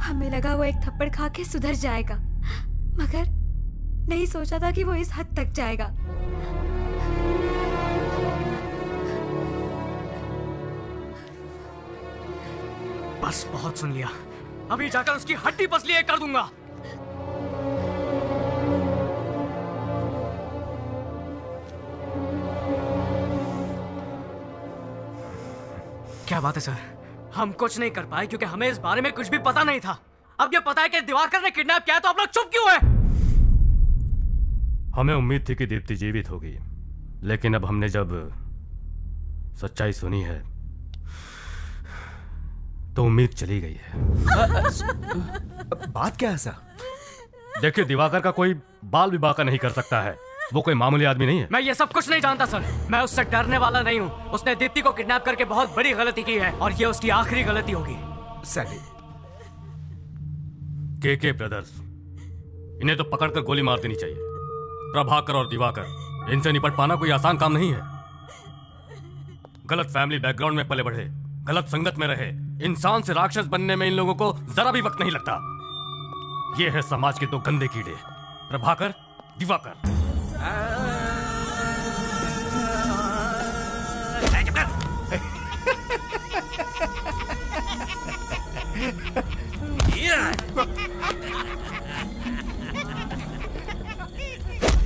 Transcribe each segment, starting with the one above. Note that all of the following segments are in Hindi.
हमें लगा वो एक थप्पड़ खा के सुधर जाएगा, मगर नहीं सोचा था कि वो इस हद तक जाएगा। बस बहुत सुन लिया, अभी जाकर उसकी हड्डी पसली कर दूंगा। क्या बात है सर? हम कुछ नहीं कर पाए क्योंकि हमें इस बारे में कुछ भी पता नहीं था। अब ये पता है कि दिवाकर ने किडनैप किया है, तो आप लोग चुप क्यों हैं? हमें उम्मीद थी कि दीप्ति जीवित होगी, लेकिन अब हमने जब सच्चाई सुनी है तो उम्मीद चली गई है। बात क्या है सर? देखिए, दिवाकर का कोई बाल भी बाका नहीं कर सकता है, वो कोई मामूली आदमी नहीं है। मैं ये सब कुछ नहीं जानता सर, मैं उससे डरने वाला नहीं हूँ। उसने दीप्ति को किडनैप करके बहुत बड़ी गलती की है और ये उसकी आखिरी गलती होगी। सैली, के ब्रदर्स, इन्हें तो पकड़कर गोली मार देनी चाहिए। प्रभाकर और दिवाकर, इनसे निपट पाना कोई आसान काम नहीं है। गलत फैमिली बैकग्राउंड में पले बढ़े, गलत संगत में रहे, इंसान से राक्षस बनने में इन लोगों को जरा भी वक्त नहीं लगता। ये है समाज के दो गंदे कीड़े, प्रभाकर, दिवाकर।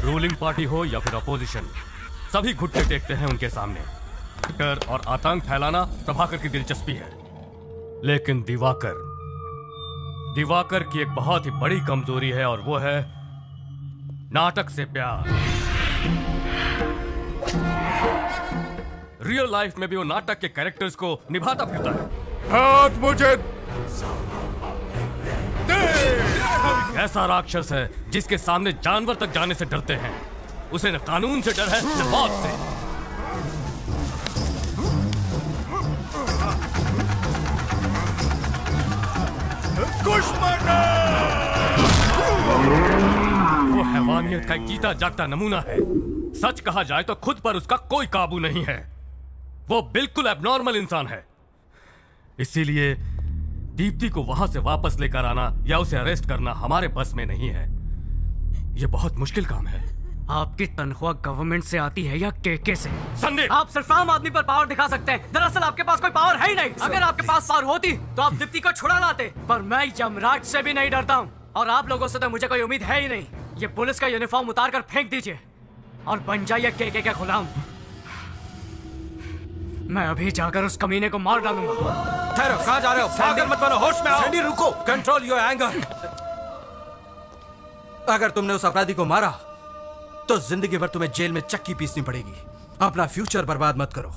रूलिंग पार्टी हो या फिर अपोजिशन, सभी घुटने टेकते हैं उनके सामने। डर और आतंक फैलाना प्रभाकर की दिलचस्पी है, लेकिन दिवाकर की एक बहुत ही बड़ी कमजोरी है और वो है नाटक से प्यार। रियल लाइफ में भी वो नाटक के कैरेक्टर्स को निभाता फिरता है। हाथ मुझे ऐसा राक्षस है जिसके सामने जानवर तक जाने से डरते हैं। उसे न कानून से डर है न मौत से। वो हैवानियत का एक जीता जागता नमूना है। सच कहा जाए तो खुद पर उसका कोई काबू नहीं है। वो बिल्कुल एबनॉर्मल इंसान है। इसीलिए दीप्ति को वहां से वापस लेकर आना या उसे अरेस्ट करना हमारे बस में नहीं है। यह बहुत मुश्किल काम है। आपकी तनख्वाह गवर्नमेंट से आती है या केके से? संदीप, आप सिर्फ आम आदमी पर पावर दिखा सकते हैं। दरअसल आपके पास कोई पावर है ही नहीं। अगर आपके पास पावर होती तो आप दीप्ति को छुड़ा लाते, पर मैं यमराज से भी नहीं डरता हूँ और आप लोगों से तो मुझे कोई उम्मीद है ही नहीं। ये पुलिस का यूनिफॉर्म उतार कर फेंक दीजिए और बन जाइए केके का गुलाम। मैं अभी जाकर उस कमीने को मार डालूंगा। ठहरो, कहाँ जा रहे हो? पागल मत बनो, होश में आओ। सैंडी रुको, कंट्रोल योर एंगर। अगर तुमने उस अपराधी को मारा तो जिंदगी भर तुम्हें जेल में चक्की पीसनी पड़ेगी। अपना फ्यूचर बर्बाद मत करो।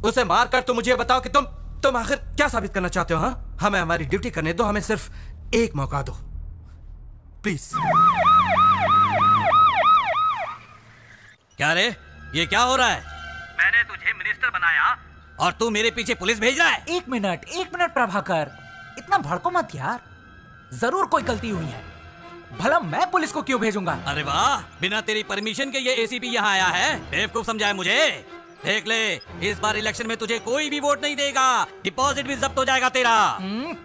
उसे मारकर तुम मुझे बताओ कि तुम आखिर क्या साबित करना चाहते हो? हाँ, हमें हमारी ड्यूटी करने दो। हमें सिर्फ एक मौका दो प्लीज। क्या रे, ये क्या हो रहा है? मैंने तुझे मिनिस्टर बनाया और तू मेरे पीछे पुलिस भेज रहा है? एक मिनट प्रभाकर, इतना भड़को मत यार। जरूर कोई गलती हुई है, भला मैं पुलिस को क्यों भेजूंगा? अरे वाह, बिना तेरी परमिशन के ये एसीपी यहाँ आया है। बेवकूफ समझाया मुझे। देख ले, इस बार इलेक्शन में तुझे कोई भी वोट नहीं देगा। डिपॉजिट भी जब्त हो जाएगा तेरा।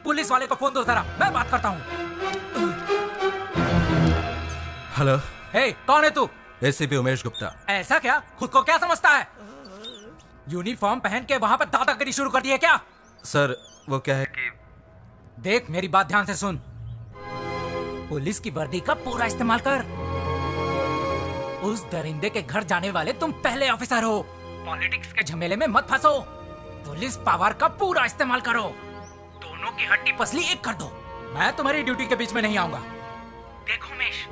पुलिस वाले को फोन दो जरा, मैं बात करता हूँ। हेलो। हे, कौन है तू? एसीपी उमेश गुप्ता। ऐसा क्या? खुद को क्या समझता है? यूनिफॉर्म पहन के वहाँ पर दादागिरी शुरू कर दी है क्या? सर, वो क्या है कि देख, मेरी बात ध्यान से सुन। पुलिस की वर्दी का पूरा इस्तेमाल कर। उस दरिंदे के घर जाने वाले तुम पहले ऑफिसर हो। पॉलिटिक्स के झमेले में मत फंसो। पुलिस पावर का पूरा इस्तेमाल करो। दोनों की हड्डी पसली एक कर दो। मैं तुम्हारी ड्यूटी के बीच में नहीं आऊंगा। देखो उमेश,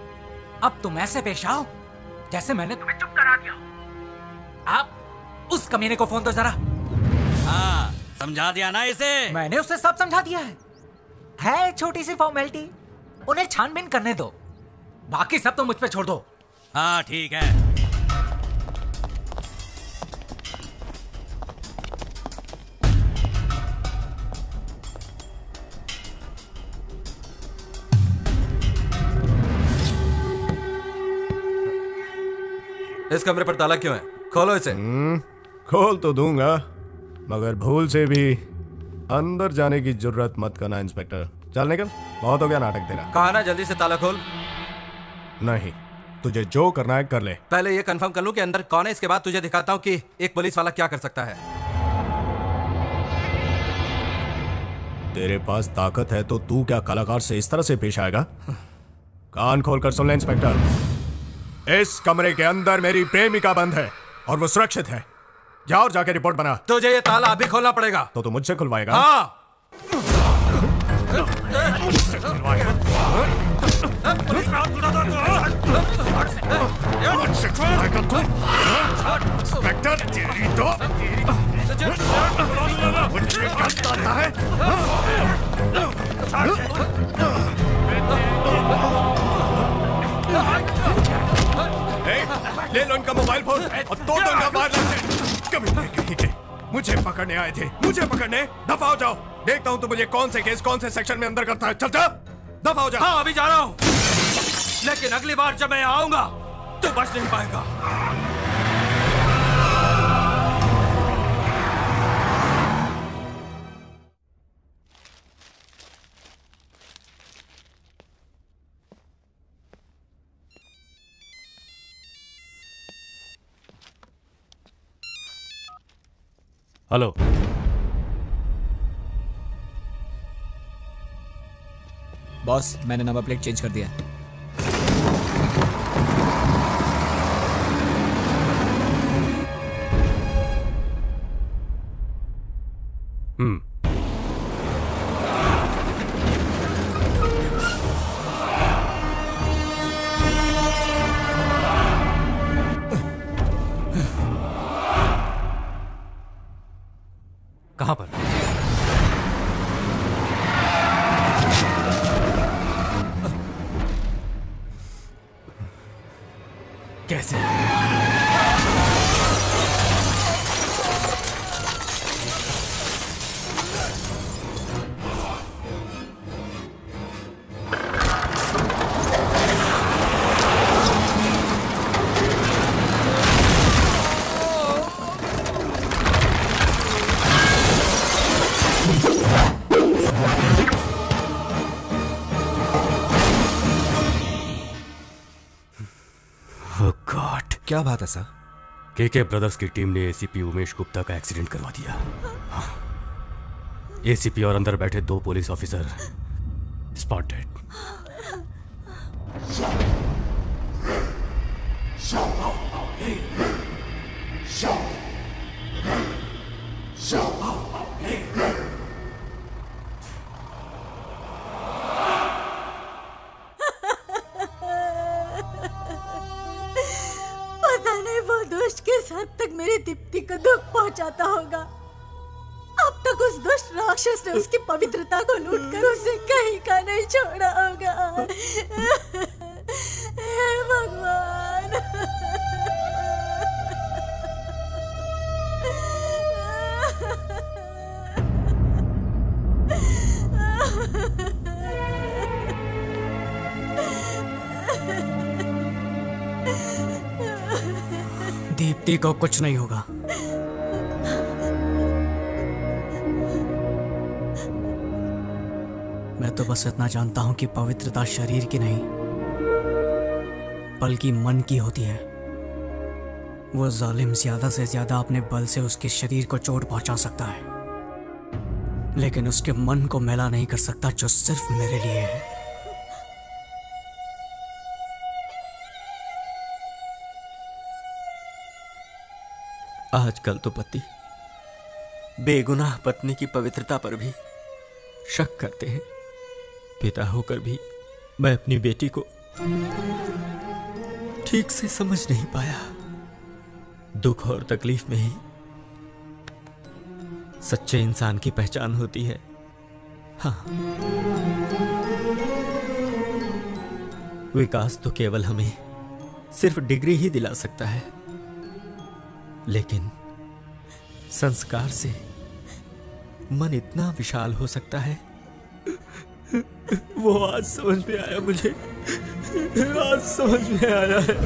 अब तुम ऐसे पेश आओ जैसे मैंने तुम्हें चुप करा दिया हो। आप उस कमीने को फोन दो जरा। हाँ, समझा दिया ना इसे? मैंने उसे सब समझा दिया है छोटी सी फॉर्मेलिटी। उन्हें छानबीन करने दो, बाकी सब तो मुझ पे छोड़ दो। हाँ ठीक है। इस कमरे पर ताला क्यों है? खोलो इसे। खोल तो दूंगा, मगर भूल से भी अंदर जाने की जुर्रत मत करना इंस्पेक्टर। चल निकल, बहुत हो गया नाटक तेरा। कहा ना जल्दी से ताला खोल। नहीं, तुझे जो करना है कर ले। पहले ये कंफर्म कर लूं कि अंदर कौन है, इसके बाद तुझे दिखाता हूं कि एक पुलिस वाला क्या कर सकता है। तेरे पास ताकत है तो तू क्या कलाकार से इस तरह से पेश आएगा? कान खोलकर सुन ले इंस्पेक्टर, इस कमरे के अंदर मेरी प्रेमिका बंद है और वो सुरक्षित है। जा और जाके रिपोर्ट बना। तुझे ये ताला अभी खोलना पड़ेगा। तो तू मुझसे खुलवाएगा? हाँ। मुझसे खुलवाएगा? मुझसे खुलवाएगा तू? इंस्पेक्टर तेरी तो मुझे गलत आता है। ले लो इनका मोबाइल फोन और तोड़ दो इनका वायरलेस। कभी नहीं कहीं के मुझे पकड़ने आए थे, मुझे पकड़ने। दफा हो जाओ, देखता हूँ तो मुझे कौन से केस कौन से सेक्शन में अंदर करता है। चल जा, दफा हो जा। हाँ अभी जा रहा हूँ, लेकिन अगली बार जब मैं आऊंगा तो बच नहीं पाएगा। हेलो, बॉस, मैंने नंबर प्लेट चेंज कर दिया। कहां पर? कैसे? क्या बात है सर? केके ब्रदर्स की टीम ने एसीपी उमेश गुप्ता का एक्सीडेंट करवा दिया। एसीपी और अंदर बैठे 2 पुलिस ऑफिसर स्पॉट डेड। हद तक मेरी दीप्ति को दुख पहुंचाता होगा। अब तक उस दुष्ट राक्षस ने उसकी पवित्रता को लूटकर उसे कहीं का नहीं छोड़ा होगा। हे भगवान। दीप्ति को कुछ नहीं होगा। मैं तो बस इतना जानता हूं कि पवित्रता शरीर की नहीं बल्कि मन की होती है। वो जालिम ज्यादा से ज्यादा अपने बल से उसके शरीर को चोट पहुंचा सकता है, लेकिन उसके मन को मैला नहीं कर सकता, जो सिर्फ मेरे लिए है। आजकल तो पति बेगुनाह पत्नी की पवित्रता पर भी शक करते हैं। पिता होकर भी मैं अपनी बेटी को ठीक से समझ नहीं पाया। दुख और तकलीफ में ही सच्चे इंसान की पहचान होती है। हाँ, विकास तो केवल हमें सिर्फ डिग्री ही दिला सकता है, लेकिन संस्कार से मन इतना विशाल हो सकता है। वो आज समझ में आया मुझे, आज समझ में आया है।